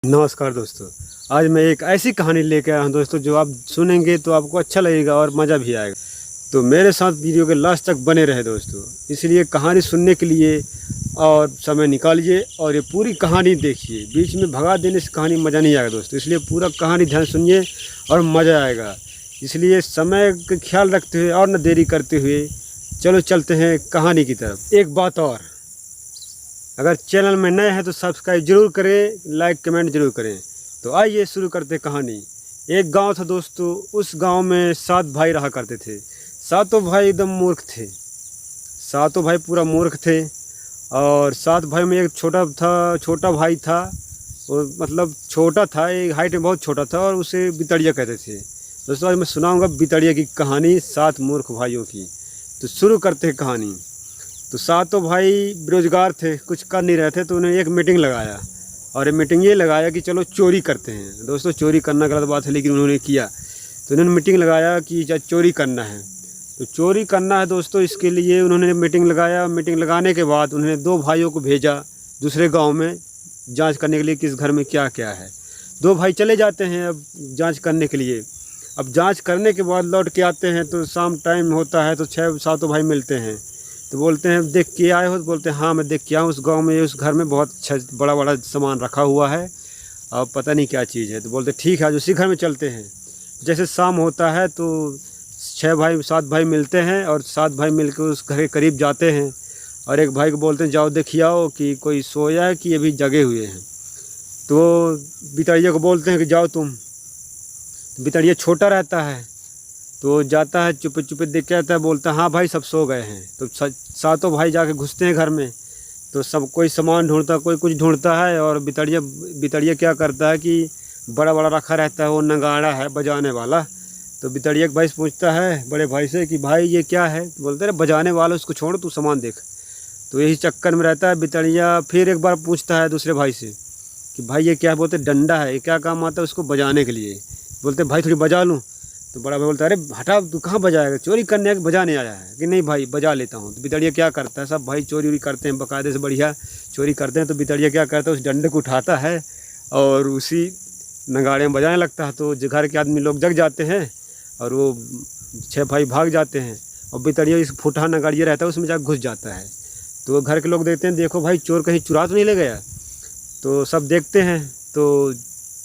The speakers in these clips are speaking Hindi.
नमस्कार दोस्तों। आज मैं एक ऐसी कहानी लेकर आया हूँ दोस्तों, जो आप सुनेंगे तो आपको अच्छा लगेगा और मज़ा भी आएगा। तो मेरे साथ वीडियो के लास्ट तक बने रहे दोस्तों। इसलिए कहानी सुनने के लिए और समय निकालिए और ये पूरी कहानी देखिए। बीच में भगा देने से कहानी मज़ा नहीं आएगा दोस्तों, इसलिए पूरा कहानी ध्यान सुनिए और मज़ा आएगा। इसलिए समय का ख्याल रखते हुए और न देरी करते हुए चलो चलते हैं कहानी की तरफ। एक बात और, अगर चैनल में नए हैं तो सब्सक्राइब जरूर करें, लाइक कमेंट जरूर करें। तो आइए शुरू करते कहानी। एक गांव था दोस्तों। उस गांव में 7 भाई रहा करते थे। सातों भाई एकदम मूर्ख थे। सातों भाई पूरा मूर्ख थे। और 7 भाई में एक छोटा भाई था। वो मतलब छोटा था, एक हाइट में बहुत छोटा था और उसे बितड़िया कहते थे। दोस्तों आज मैं सुनाऊंगा बितड़िया की कहानी, 7 मूर्ख भाइयों की। तो शुरू करते हैं कहानी। तो सातों भाई बेरोजगार थे, कुछ कर नहीं रहे थे। तो उन्होंने एक मीटिंग लगाया और मीटिंग ये लगाया कि चलो चोरी करते हैं। दोस्तों चोरी करना गलत बात है, लेकिन उन्होंने किया। तो उन्होंने मीटिंग लगाया कि चोरी करना है। तो चोरी करना है दोस्तों, इसके लिए उन्होंने मीटिंग लगाया। मीटिंग लगाने के बाद उन्होंने 2 भाइयों को भेजा दूसरे गाँव में जाँच करने के लिए किस घर में क्या क्या है। 2 भाई चले जाते हैं अब जाँच करने के लिए। अब जाँच करने के बाद लौट के आते हैं तो शाम टाइम होता है। तो 6 भाई मिलते हैं। तो बोलते हैं देख के आए हो? तो बोलते हैं हाँ मैं देख के आया हूँ। उस गांव में उस घर में बहुत अच्छा बड़ा बड़ा सामान रखा हुआ है और पता नहीं क्या चीज़ है। तो बोलते ठीक है आज उसी घर में चलते हैं। जैसे शाम होता है तो 7 भाई मिलते हैं और 7 भाई मिलकर उस घर के करीब जाते हैं। और एक भाई को बोलते हैं जाओ देखिए आओ कि कोई सोया है कि अभी जगे हुए हैं। तो बितड़िया को बोलते हैं कि जाओ तुम। तो बितड़िया छोटा रहता है तो जाता है, चुपे चुपे देख के आता है, बोलता है हाँ भाई सब सो गए हैं। तो सातों भाई जाके घुसते हैं घर में। तो सब कोई सामान ढूंढता, कोई कुछ ढूंढता है। और बितड़िया क्या करता है कि बड़ा बड़ा रखा रहता है, वो नगाड़ा है बजाने वाला। तो बितड़िया के भाई से पूछता है बड़े भाई से कि भाई ये क्या है? तो बोलते हैं बजाने वाला, उसको छोड़ तू सामान देख। तो यही चक्कर में रहता है बितड़िया। फिर एक बार पूछता है दूसरे भाई से कि भाई ये क्या है? बोलते डंडा है, ये क्या काम आता है उसको बजाने के लिए? बोलते भाई थोड़ी बजा लूँ। तो बड़ा भाई बोलता है अरे हटा, तू कहाँ बजाएगा? चोरी करने आके बजाने आया है? कि नहीं भाई बजा लेता हूँ। तो बितड़िया क्या करता है, सब भाई चोरी करते हैं बाकायदे से, बढ़िया चोरी करते हैं। तो बितड़िया क्या करता है, उस डंडे को उठाता है और उसी नगाड़े में बजाने लगता है। तो घर के आदमी लोग जग जाते हैं और वो 6 भाई भाग जाते हैं। और बितड़िया इस फूटा नगाड़िया रहता है उसमें जाकर घुस जाता है। तो घर के लोग देखते हैं, देखो भाई चोर कहीं चुरा तो नहीं ले गया? तो सब देखते हैं तो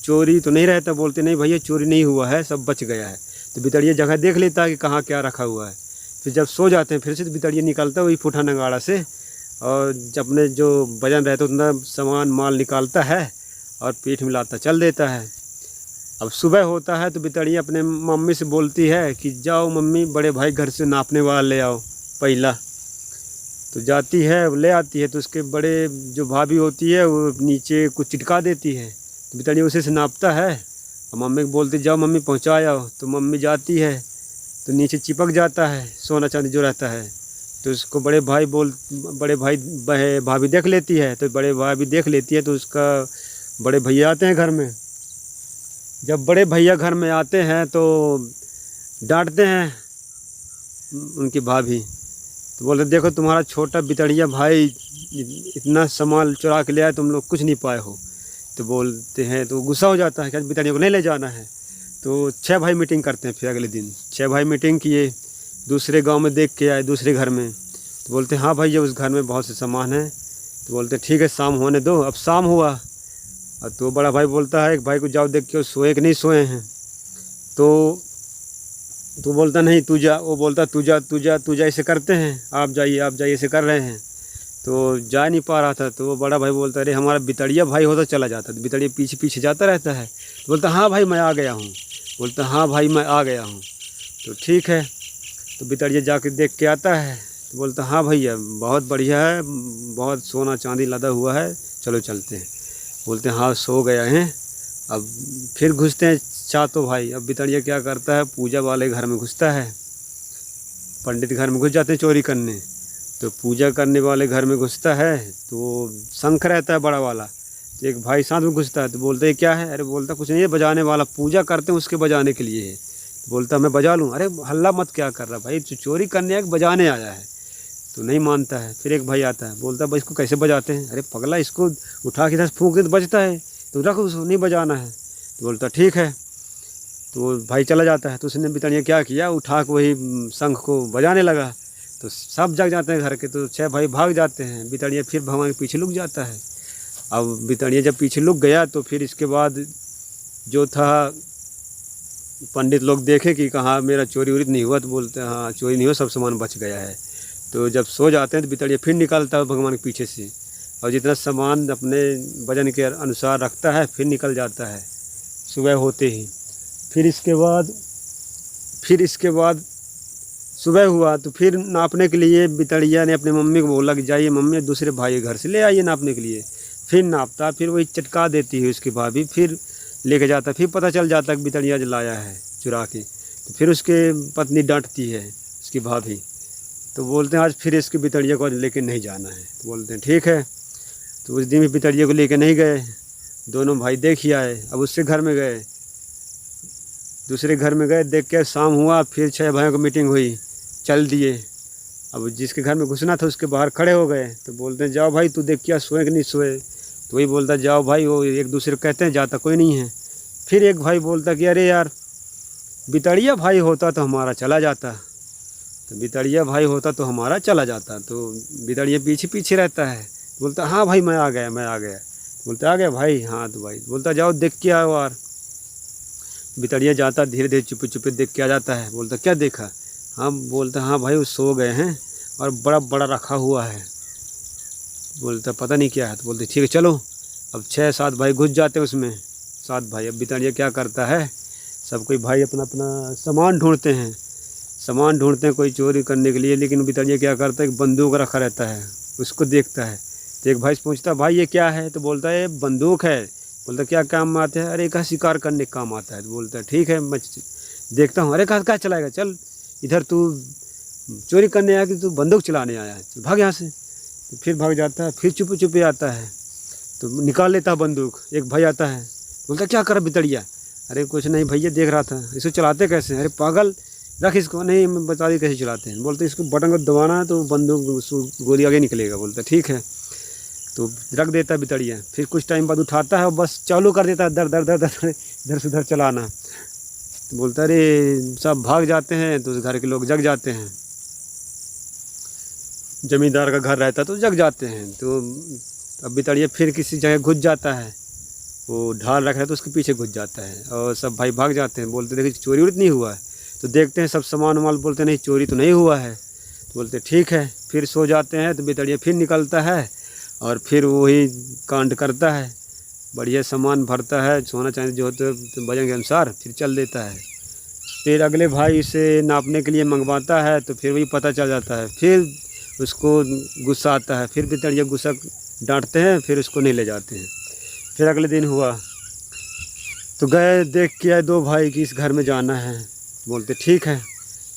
चोरी तो नहीं रहता। बोलते नहीं भैया चोरी नहीं हुआ है, सब बच गया है। तो बितड़िया जगह देख लेता है कि कहाँ क्या रखा हुआ है। फिर जब सो जाते हैं फिर से बितड़िया निकालता है वही फूटा नगाड़ा से और अपने जो वजन रहता है उतना सामान माल निकालता है और पीठ मिलाता चल देता है। अब सुबह होता है तो बितड़िया अपने मम्मी से बोलती है कि जाओ मम्मी बड़े भाई घर से नापने वाला ले आओ पहिला। तो जाती है ले आती है। तो उसके बड़े जो भाभी होती है वो नीचे कुछ चिटका देती है। तो बितड़िया उसी से नापता है और मम्मी को बोलती जाओ मम्मी पहुँचा आओ। तो मम्मी जाती है तो नीचे चिपक जाता है सोना चांदी जो रहता है। तो उसको बड़े भाई भाभी देख लेती है। तो बड़े भाभी देख लेती है तो उसका बड़े भैया आते हैं घर में। जब बड़े भैया घर में आते हैं तो डांटते हैं उनकी भाभी। तो बोलते देखो तुम्हारा छोटा बितड़िया भाई इतना सामान चुरा के ले आया, तुम लोग कुछ नहीं पाए हो। तो बोलते हैं तो गुस्सा हो जाता है कि बितड़िया को नहीं ले जाना है। तो 6 भाई मीटिंग करते हैं। फिर अगले दिन 6 भाई मीटिंग किए, दूसरे गांव में देख के आए दूसरे घर में। तो बोलते हाँ भाई ये उस घर में बहुत से सामान है। तो बोलते ठीक है शाम होने दो। अब शाम हुआ और तो बड़ा भाई बोलता है एक भाई को जाओ देख के सोए कि नहीं सोए हैं। तो बोलता नहीं तू जा। वो बोलता तू जा ऐसे करते हैं, आप जाइए ऐसे कर रहे हैं। तो जा नहीं पा रहा था। तो वो बड़ा भाई बोलता अरे हमारा बितड़िया भाई होता चला जाता। तो बितड़िया पीछे पीछे जाता रहता है। तो बोलता हाँ भाई मैं आ गया हूँ। बोलता हाँ भाई मैं आ गया हूँ। तो ठीक है। तो बितड़िया जाके देख के आता है। तो बोलता हाँ भैया बहुत बढ़िया है, बहुत सोना चांदी लदा हुआ है, चलो चलते हैं। बोलते हाँ सो गया है। अब फिर घुसते हैं 4 भाई। अब बितड़िया क्या करता है, पूजा वाले घर में घुसता है। पंडित घर में घुस जाते हैं चोरी करने। तो पूजा करने वाले घर में घुसता है तो शंख रहता है बड़ा वाला। तो एक भाई साथ में घुसता है। तो बोलते हैं क्या है? अरे बोलता कुछ नहीं है, बजाने वाला पूजा करते हैं उसके बजाने के लिए है। तो बोलता मैं बजा लूँ। अरे हल्ला मत क्या कर रहा भाई, चोरी करने आया बजाने आया है। तो नहीं मानता है। फिर एक भाई आता है, बोलता भाई इसको कैसे बजाते हैं? अरे पगला इसको उठा के इधर फूंक दे तो बजता है, तो रख उसको, नहीं बजाना है। तो बोलता ठीक है। तो वो भाई चला जाता है। तो उसने बितड़िया क्या किया, उठा के वही शंख को बजाने लगा। तो सब जग जाते हैं घर के। तो 6 भाई भाग जाते हैं। बितड़िया फिर भगवान के पीछे लुक जाता है। अब बितड़िया जब पीछे लुक गया तो फिर इसके बाद जो था, पंडित लोग देखे कि कहाँ मेरा चोरी वोरी नहीं हुआ। तो बोलते हैं हाँ चोरी नहीं हुआ, सब सामान बच गया है। तो जब सो जाते हैं तो बितड़िया फिर निकलता है भगवान के पीछे से, और जितना सामान अपने वजन के अनुसार रखता है फिर निकल जाता है सुबह होते ही। फिर इसके बाद सुबह हुआ तो फिर नापने के लिए बितड़िया ने अपनी मम्मी को बोला कि जाइए मम्मी दूसरे भाई घर से ले आइए नापने के लिए। फिर नापता, फिर वही चटका देती है उसकी भाभी, फिर लेके जाता। फिर पता चल जाता कि बितड़िया जो लाया है चुरा के। तो फिर उसके पत्नी डांटती है उसकी भाभी। तो बोलते हैं आज फिर इसकी बितड़िया को लेके नहीं जाना है। तो बोलते हैं ठीक है। तो उस दिन भी बितड़िया को लेके नहीं गए। दोनों भाई देख ही आए। अब उससे घर में गए, दूसरे घर में गए, देख के शाम हुआ। फिर 6 भाइयों की मीटिंग हुई, चल दिए। अब जिसके घर में घुसना था उसके बाहर खड़े हो गए। तो बोलते हैं जाओ भाई तू देख क्या सोए कि नहीं सोए। तो वही बोलता जाओ भाई, वो एक दूसरे को कहते हैं, जाता कोई नहीं है। फिर एक भाई बोलता कि अरे यार बितड़िया भाई होता तो हमारा चला जाता। तो बितड़िया भाई होता तो हमारा चला जाता। तो बितड़िया पीछे पीछे रहता है। बोलता हाँ भाई मैं आ गया। बोलता आ गया भाई, हाँ तो भाई। बोलता जाओ देख के आओ यार। बितड़िया जाता, धीरे धीरे चुपे चुपे देख के आ जाता है। बोलता क्या देखा। हाँ बोलता हाँ भाई वो सो गए हैं और बड़ा बड़ा रखा हुआ है। बोलता पता नहीं क्या है। तो बोलते ठीक है चलो। अब 6-7 भाई घुस जाते उसमें, 7 भाई। अब बितड़िया क्या करता है, सब कोई भाई अपना अपना सामान ढूंढते हैं कोई चोरी करने के लिए। लेकिन बितड़िया क्या करता है, एक बंदूक रखा रहता है, उसको देखता है। तो एक भाई से पूछता भाई ये क्या है। तो बोलता है बंदूक है। बोलता क्या काम में आता है। अरे कहा शिकार करने का काम आता है। तो बोलता है ठीक है मैं देखता हूँ। अरे कहा चलाएगा, चल इधर तू चोरी करने आया कि तू बंदूक चलाने आया है, तो भाग यहाँ से। तो फिर भाग जाता है। फिर चुपे चुपे आता है तो निकाल लेता है बंदूक। एक भाई आता है, बोलता क्या कर बितड़िया। अरे कुछ नहीं भैया देख रहा था, इसको चलाते कैसे। अरे पागल रख इसको। नहीं मैं बता दी कैसे चलाते हैं। बोलते इसको बटन को दबाना है तो बंदूक गोली आगे निकलेगा। बोलता ठीक है। तो रख देता है बितड़िया। फिर कुछ टाइम बाद उठाता है और बस चालू कर देता है दर दर दर दर इधर से उधर चलाना। तो बोलता अरे सब भाग जाते हैं। तो उस घर के लोग जग जाते हैं, जमींदार का घर रहता तो जग जाते हैं। तो अब बितड़िया फिर किसी जगह घुस जाता है, वो ढाल रखा है तो उसके पीछे घुस जाता है और सब भाई भाग जाते हैं। बोलते देखिए चोरी वोरी नहीं हुआ है। तो देखते हैं सब सामान वामान, बोलते नहीं चोरी तो नहीं हुआ है। तो बोलते ठीक है। फिर सो जाते हैं। तो बितड़िया फिर निकलता है और फिर वही कांड करता है, बढ़िया सामान भरता है, सोना चांदी जो होते वजन के अनुसार, फिर चल देता है। फिर अगले भाई से नापने के लिए मंगवाता है तो फिर वही पता चल जाता है। फिर उसको गुस्सा आता है, फिर बितड़िया गुस्सा डांटते हैं, फिर उसको नहीं ले जाते हैं। फिर अगले दिन हुआ तो गए, देख के आए 2 भाई कि इस घर में जाना है। बोलते ठीक है।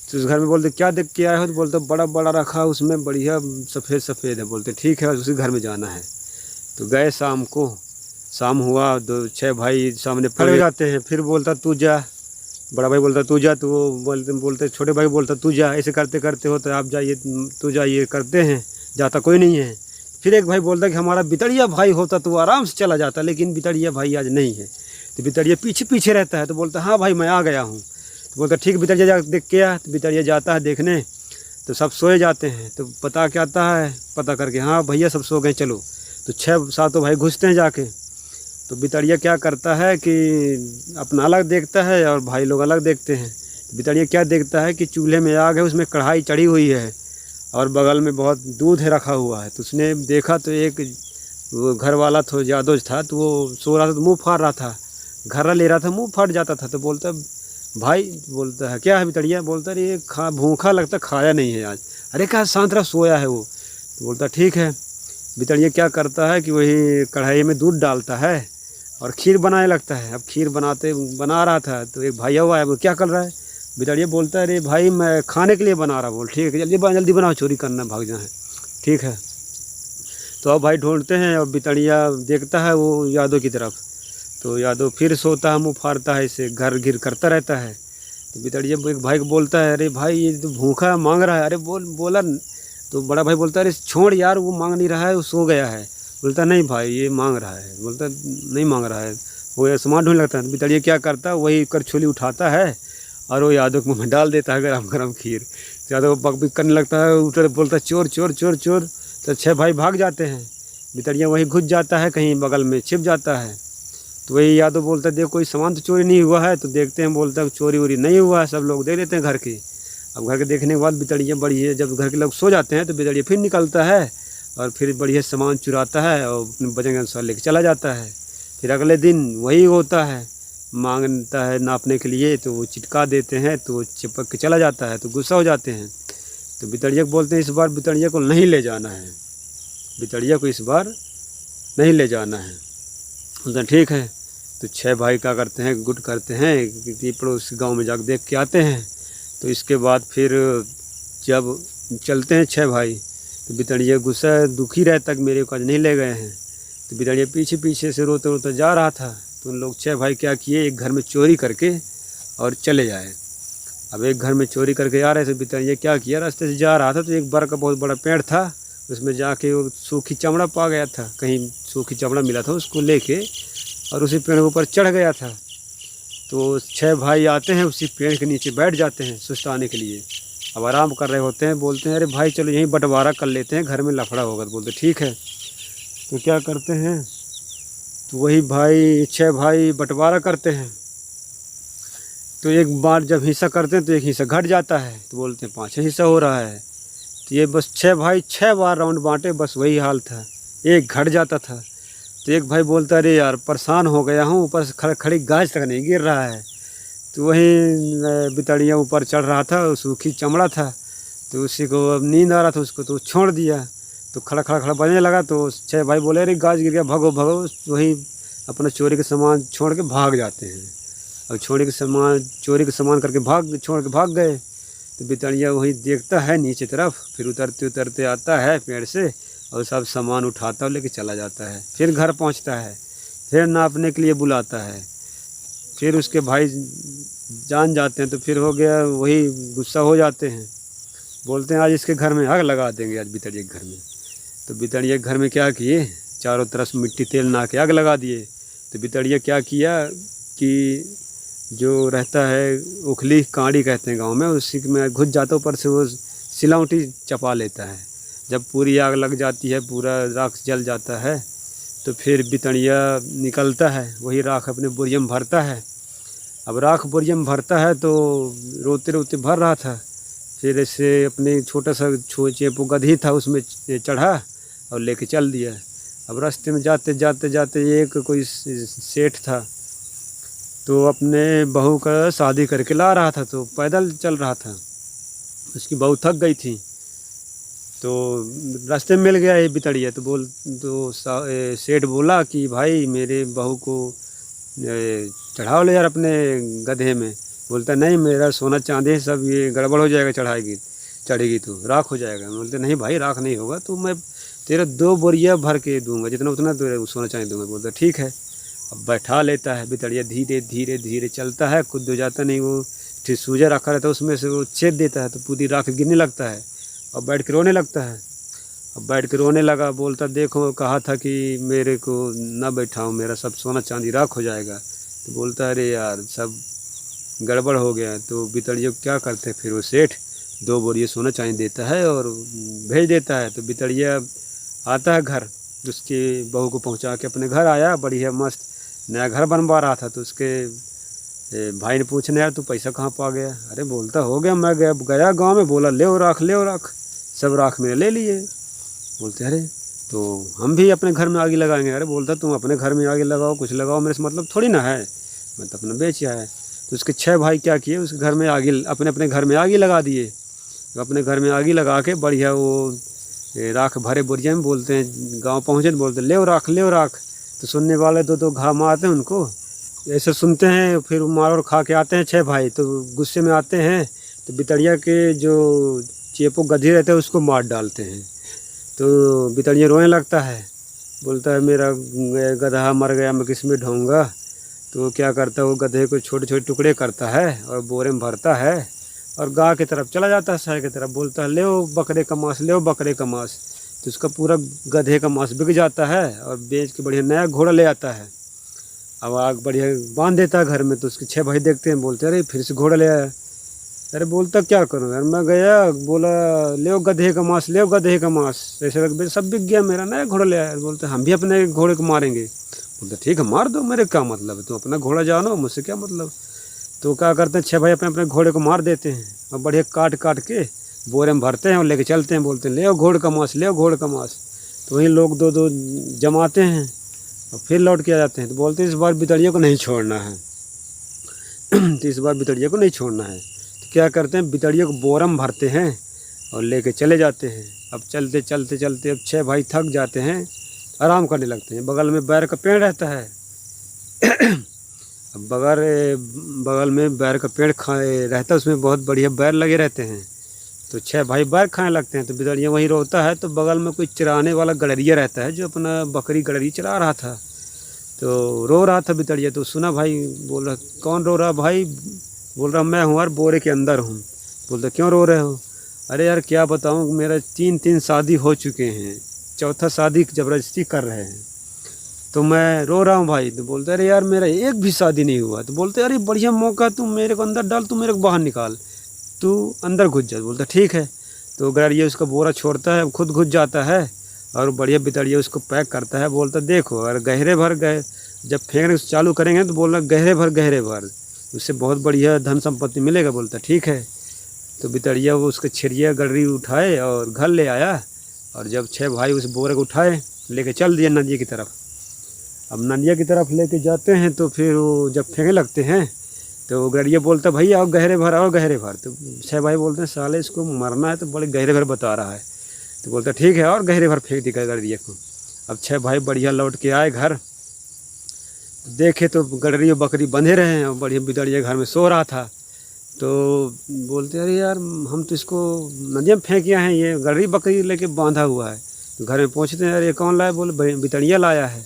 तो उस घर में बोलते क्या देख के आए हो। तो बोलते बड़ा बड़ा रखा उसमें बढ़िया सफ़ेद सफ़ेद है। बोलते ठीक है उसी घर में जाना है। तो गए शाम हुआ, 6 भाई सामने खड़े हो जाते हैं। फिर बोलता तू जा, बड़ा भाई बोलता तू जा। तो वो बोलते छोटे भाई बोलता तू जा, ऐसे करते करते हो तो आप जाइए, तू जाइए, करते हैं, जाता कोई नहीं है। फिर एक भाई बोलता कि हमारा बितड़िया भाई होता तो आराम से चला जाता, लेकिन बितड़िया भाई आज नहीं है। तो बितड़िया पीछे पीछे रहता है। तो बोलता हाँ भाई मैं आ गया हूँ। तो बोलता ठीक बितड़िया जा देख के आ। तो बितड़िया जाता है देखने, तो सब सोए जाते हैं। तो पता क्या आता है, पता करके हाँ भैया सब सो गए चलो। तो 6-7 भाई घुसते हैं जाके। तो बितड़िया क्या करता है कि अपना अलग देखता है और भाई लोग अलग देखते हैं। तो बितड़िया क्या देखता है कि चूल्हे में आग है, उसमें कढ़ाई चढ़ी हुई है और बगल में बहुत दूध है रखा हुआ है। तो उसने देखा तो एक वो घर वाला तो यादव था, तो वो सो रहा था तो मुँह फाड़ रहा था, घर्रा ले रहा था, मुँह फट जाता था। तो बोलता भाई, बोलता है क्या है बितड़िया। बोलता अरे भूखा लगता, खाया नहीं है आज। अरे कहा शांत रहा, सोया है वो। तो बोलता ठीक है। बितड़िया क्या करता है कि वही कढ़ाई में दूध डालता है और खीर बनाने लगता है। अब खीर बना रहा था तो एक भाई हुआ है, वो क्या कर रहा है। बितड़िया बोलता है अरे भाई मैं खाने के लिए बना रहा। बोल ठीक है जल्दी बनाओ, चोरी करना भाग जाए। ठीक है। तो अब भाई ढूंढते हैं और बितड़िया देखता है वो यादव की तरफ। तो यादव फिर सोता है, मुँह फाड़ता है, इसे घर घिर करता रहता है। तो बितड़िया एक भाई को बोलता है अरे भाई ये तो भूखा मांग रहा है। अरे बोला। तो बड़ा भाई बोलता है अरे छोड़ यार, वो मांग नहीं रहा है, वो सो गया है। बोलता नहीं भाई ये मांग रहा है, बोलता नहीं मांग रहा है, वो सामान ढूंढने लगता है। बितड़िया क्या करता है, वही करछुली उठाता है और वो यादव के मुँह में डाल देता है गरम गरम खीर। तो यादव बक बिक करने लगता है, उधर बोलता है चोर चोर चोर चोर। तो 6 भाई भाग जाते हैं, बितड़िया वहीं घुस जाता है, कहीं बगल में छिप जाता है। तो वही यादव बोलता है देखो कोई सामान तो चोरी नहीं हुआ है, तो देखते हैं, बोलता है चोरी वोरी नहीं हुआ है, सब लोग देख लेते हैं घर के। अब घर के देखने के बाद बितड़िया बढ़िया, जब घर के लोग सो जाते हैं तो बितड़िया फिर निकलता है और फिर बढ़िया सामान चुराता है और अपने वजन के अनुसार लेके चला जाता है। फिर अगले दिन वही होता है, मांगता है नापने के लिए, तो वो चिटका देते हैं, तो वो चिपक के चला जाता है, तो गुस्सा हो जाते हैं। तो बितड़िया को बोलते हैं इस बार बितड़िया को नहीं ले जाना है, बितड़िया को इस बार नहीं ले जाना है। बोलते हैं ठीक है। तो 6 भाई क्या करते हैं, गुट करते हैं कि पड़ोस गांव में जाकर देख के आते हैं। तो इसके बाद फिर जब चलते हैं 6 भाई, तो बितड़िया गुस्सा दुखी रहता कि मेरे को आज नहीं ले गए हैं। तो बितड़िया पीछे पीछे से रोते रोते जा रहा था। तो उन लोग 6 भाई क्या किए, एक घर में चोरी करके और चले जाए। अब एक घर में चोरी करके आ रहे थे, बितड़िया क्या किया, रास्ते से जा रहा था तो एक बर का बहुत बड़ा पेड़ था, उसमें जाके वो सूखी चमड़ा पा गया था, कहीं सूखी चमड़ा मिला था, उसको लेके और उसी पेड़ के ऊपर चढ़ गया था। तो 6 भाई आते हैं, उसी पेड़ के नीचे बैठ जाते हैं सुस्ताने के लिए। अब आराम कर रहे होते हैं, बोलते हैं अरे भाई चलो यहीं बंटवारा कर लेते हैं, घर में लफड़ा होगा। तो बोलते ठीक है। तो क्या करते हैं, तो वही भाई 6 भाई बंटवारा करते हैं। तो एक बार जब हिस्सा करते हैं तो एक हिस्सा घट जाता है, तो बोलते हैं 5 हिस्सा हो रहा है। तो ये बस 6 भाई 6 बार राउंड बांटे, बस वही हाल था, एक घट जाता था। तो एक भाई बोलता अरे यार परेशान हो गया हूँ, ऊपर से खड़ी गाज तक नहीं गिर रहा है। तो वही बितड़िया ऊपर चढ़ रहा था, सूखी चमड़ा था, तो उसी को अब नींद आ रहा था उसको, तो छोड़ दिया। तो खड़ा खड़ा खड़ा बजने लगा। तो 6 भाई बोले अरे गाज गिर गया, भगो भगो। वही अपना चोरी के सामान छोड़ के भाग जाते हैं। अब चोरी के सामान करके छोड़ के भाग गए। तो बितड़िया वही देखता है नीचे तरफ, फिर उतरते उतरते आता है पेड़ से और सब सामान उठाता और लेके चला जाता है। फिर घर पहुंचता है, फिर नापने के लिए बुलाता है, फिर उसके भाई जान जाते हैं। तो फिर हो गया वही, गुस्सा हो जाते हैं, बोलते हैं आज इसके घर में आग लगा देंगे, आज बितड़िया के घर में। तो बितड़िया के घर में क्या किए, चारों तरफ मिट्टी तेल ना के आग लगा दिए। तो बितड़िया क्या किया कि जो रहता है उखली कांडी कहते हैं गांव में, उसी में घुस जाता, ऊपर से वो सिलौटी चपा लेता है। जब पूरी आग लग जाती है, पूरा राख जल जाता है, तो फिर बितड़िया निकलता है, वही राख अपने बोरिया में भरता है। अब राख बोरिया में भरता है तो रोते रोते भर रहा था, फिर ऐसे अपने छोटा सा चेपू गधी था, उसमें चढ़ा और लेके चल दिया। अब रास्ते में जाते जाते जाते एक कोई सेठ था, तो अपने बहू का शादी करके ला रहा था, तो पैदल चल रहा था, उसकी बहू थक गई थी। तो रास्ते में मिल गया ये बितड़िया। तो सेठ बोला कि भाई मेरे बहू को चढ़ाओ ले यार अपने गधे में। बोलता नहीं मेरा सोना चांदी सब ये गड़बड़ हो जाएगा, चढ़ेगी तो राख हो जाएगा। बोलते नहीं भाई राख नहीं होगा, तो मैं तेरा 2 बोरिया भर के दूंगा, जितना उतना तेरा सोना चांदी दूंगा। बोलता ठीक है। अब बैठा लेता है, बितड़िया धीरे धीरे धीरे चलता है, खुद हो जाता नहीं, वो ठीक सूजा रखा रहता है उसमें से वो छेद देता है, तो पूरी राख गिरने लगता है और बैठ के रोने लगता है। अब बैठ के रोने लगा, बोलता देखो कहा था कि मेरे को ना बैठाओ, मेरा सब सोना चांदी राख हो जाएगा। तो बोलता अरे यार सब गड़बड़ हो गया। तो बितड़िया क्या करते, फिर वो सेठ 2 बोरिया सोना चांदी देता है और भेज देता है। तो बितड़िया आता है घर, उसकी बहू को पहुंचा के अपने घर आया, बढ़िया मस्त नया घर बनवा रहा था। तो उसके भाई ने पूछने यार तू पैसा कहाँ पा गया। अरे बोलता हो गया, मैं गया गांव में, बोला ले राख, सब राख मेरे ले लिए। बोलते अरे तो हम भी अपने घर में आगे लगाएंगे। अरे बोलता तुम अपने घर में आगे लगाओ, कुछ लगाओ, मेरे से मतलब थोड़ी ना है, मैं तो अपना बेच आया है। तो उसके 6 भाई क्या किए, उसके घर में आगे अपने घर में आगे लगा दिए। तो अपने घर में आगे लगा के बढ़िया वो राख भरे बोरिया में, बोलते हैं गाँव पहुँचे तो बोलते ले राख। तो सुनने वाले दो घाम आते हैं उनको, ऐसे सुनते हैं, फिर मार और खा के आते हैं 6 भाई। तो गुस्से में आते हैं, तो बितड़िया के जो चेपो गधी रहते हैं उसको मार डालते हैं। तो बितड़िया रोने लगता है, बोलता है मेरा गधा मर गया, मैं किस में ढोऊँगा। तो क्या करता है, वो गधे को छोटे छोटे टुकड़े करता है और बोरे में भरता है और गाँव की तरफ चला जाता है, शहर की तरफ। बोलता है ले बकरे का मांस, तो उसका पूरा गधे का मांस बिक जाता है और बेच के बढ़िया नया घोड़ा ले आता है। अब आग बढ़िया बांध देता है घर में। तो उसके 6 भाई देखते हैं, बोलते अरे फिर से घोड़ा ले आया। अरे बोलता क्या करूँ यार, मैं गया बोला ले गधे का मांस, ले गधे का मांस, ऐसे करके सब बिक गया, मेरा नया घोड़ा ले आया। बोलते हम भी अपने घोड़े को मारेंगे। बोलते ठीक है मार दो, मेरे क्या मतलब है, तुम अपना घोड़ा जानो, मुझसे क्या मतलब। तो क्या करते हैं 6 भाई अपने अपने घोड़े को मार देते हैं और बढ़िया काट काट के बोरे में भरते हैं और लेके चलते हैं। बोलते हैं ले घोड़े का मांस, ले घोड़े का मांस। तो वहीं लोग दो दो जमाते हैं और फिर लौट के आ जाते हैं। तो बोलते हैं इस बार बितड़िया को नहीं छोड़ना है तो इस बार बितड़िया को नहीं छोड़ना है। तो क्या करते हैं, बितड़िया को बोरा में भरते हैं और लेके चले जाते हैं। अब चलते चलते चलते अब 6 भाई थक जाते हैं, आराम करने लगते हैं। बगल में बैर का पेड़ रहता है अब बगल में बैर का पेड़ खाए रहता है, उसमें बहुत बढ़िया बैर लगे रहते हैं। तो 6 भाई बैर खाने लगते हैं। तो बितड़िया वहीं रोता है। तो बगल में कोई चराने वाला गडरिया रहता है जो अपना बकरी गडरी चरा रहा था। तो रो रहा था बितड़िया। तो सुना भाई, बोल रहा कौन रो रहा भाई। बोल रहा मैं हूँ यार, बोरे के अंदर हूँ। बोलता क्यों रो रहे हो। अरे यार क्या बताऊँ, मेरा 3 शादी हो चुके हैं, चौथा शादी ज़बरदस्ती कर रहे हैं, तो मैं रो रहा हूँ भाई। तो बोलते अरे यार मेरा एक भी शादी नहीं हुआ। तो बोलते अरे बढ़िया मौका, तू मेरे को अंदर डाल, तू मेरे को बाहर निकाल, तू अंदर घुस जा। बोलता ठीक है। तो गडरिया उसका बोरा छोड़ता है, खुद घुस जाता है और बढ़िया बितड़िया उसको पैक करता है। बोलता देखो अगर गहरे भर गए जब फेंकने चालू करेंगे तो बोलना गहरे भर, उससे बहुत बढ़िया धन संपत्ति मिलेगा। बोलता ठीक है। तो बितड़िया वो उसके छिड़िया गडरी उठाए और घर ले आया। और जब 6 भाई उस बोरे को उठाए लेके चल दिए नदिया की तरफ। अब नदिया की तरफ लेके जाते हैं तो फिर वो जब फेंकने लगते हैं तो गडरिया बोलता भैया आओ गहरे भर, आओ गहरे भर। तो 6 भाई बोलते हैं साले इसको मरना है तो बड़े गहरे भर बता रहा है। तो बोलता ठीक है और गहरे भर फेंक दी गडरिया को। अब 6 भाई बढ़िया लौट के आए घर, देखे तो गडरी और बकरी बंधे रहे हैं और बढ़िया बितड़िया घर में सो रहा था। तो बोलते अरे यार हम तो इसको नदिया में फेंक आए हैं, ये गडरी बकरी लेके बांधा हुआ है। तो घर में पहुँचते हैं, अरे कौन लाया। बोले बितड़िया लाया है।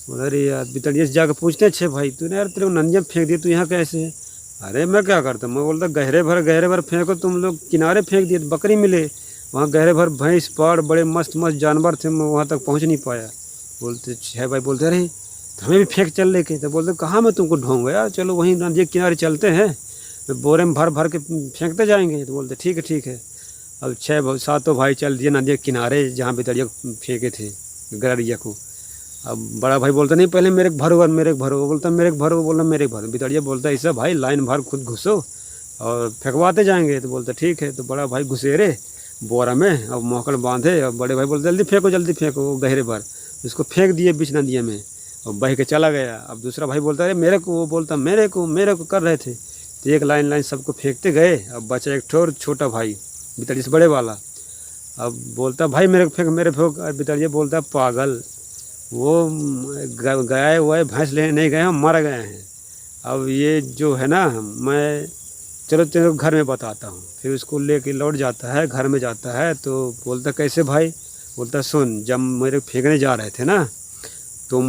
बोले अरे यार बितड़िया से जाकर पूछते हैं 6 भाई तूने यार तेरे को नदिया में फेंक दिया, तू यहाँ कैसे है। अरे मैं क्या करता, मैं बोलता गहरे भर फेंको, तुम लोग किनारे फेंक दिए तो बकरी मिले, वहाँ गहरे भर भैंस पाड़ बड़े मस्त मस्त जानवर थे, मैं वहाँ तक पहुँच नहीं पाया। बोलते 6 भाई बोलते रहे तो हमें भी फेंक चल लेके। तो बोलते कहाँ मैं तुमको ढूंढूंगा यार, चलो वहीं नदी के किनारे चलते हैं, बोरे में भर के फेंकते जाएंगे। तो बोलते ठीक है। अब 7 भाई चल दिए नदी के किनारे जहाँ बितड़िया फेंके थे गडरिया को। अब बड़ा भाई बोलता नहीं पहले मेरे भरो, बोलता मेरे भरो, बोला मेरे भरो। बितड़िया बोलता ऐसा भाई लाइन भर खुद घुसो और फेंकवाते जाएंगे। तो बोलता ठीक है। तो बड़ा भाई घुसेरे बोरा में और मोकल बांधे और बड़े भाई बोलते जल्दी फेंको गहरे भर। उसको फेंक दिए बीच नदिया में और बह के चला गया। अब दूसरा भाई बोलता अरे मेरे को, वो बोलता मेरे को कर रहे थे। तो एक लाइन सबको फेंकते गए। अब बचा एक ठोर छोटा भाई बितड़िया से बड़े वाला। अब बोलता भाई मेरे को फेंक। बितड़िया बोलता पागल, वो गए हुए भैंस लेने नहीं गए हैं, मर गए हैं। अब ये जो है ना, मैं चलो घर में बताता हूँ। फिर उसको लेके लौट जाता है, घर में जाता है। तो बोलता कैसे भाई। बोलता सुन, जब मेरे फेंकने जा रहे थे ना तो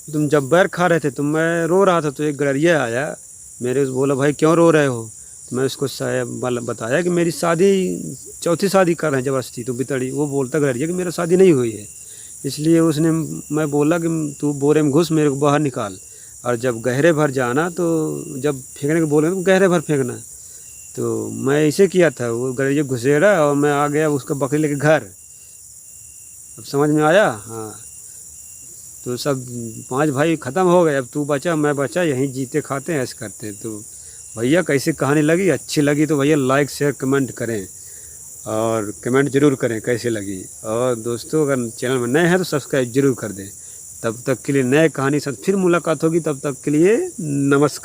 तुम जब बैर खा रहे थे तो मैं रो रहा था। तो एक गडरिया आया मेरे, बोला भाई क्यों रो रहे हो। तो मैं उसको बताया कि मेरी शादी, चौथी शादी कर रहे हैं ज़बरदस्ती। तो बितड़ी वो बोलता गडरिया कि मेरा शादी नहीं हुई है, इसलिए उसने, मैं बोला कि तू बोरे में घुस, मेरे को बाहर निकाल, और जब गहरे भर जाना तो जब फेंकने को बोले तो गहरे भर फेंकना। तो मैं ऐसे किया था, वो गडरिया घुसेड़ा और मैं आ गया उसका बकरी लेके घर। अब समझ में आया। हाँ, तो सब 5 भाई ख़त्म हो गए। अब तू बचा, मैं बचा, यहीं जीते खाते हैं, ऐसे करते हैं। तो भैया कैसी कहानी लगी, अच्छी लगी तो भैया लाइक शेयर कमेंट करें और कमेंट ज़रूर करें कैसी लगी। और दोस्तों अगर चैनल में नए हैं तो सब्सक्राइब जरूर कर दें। तब तक के लिए नए कहानी साथ फिर मुलाकात होगी, तब तक के लिए नमस्कार।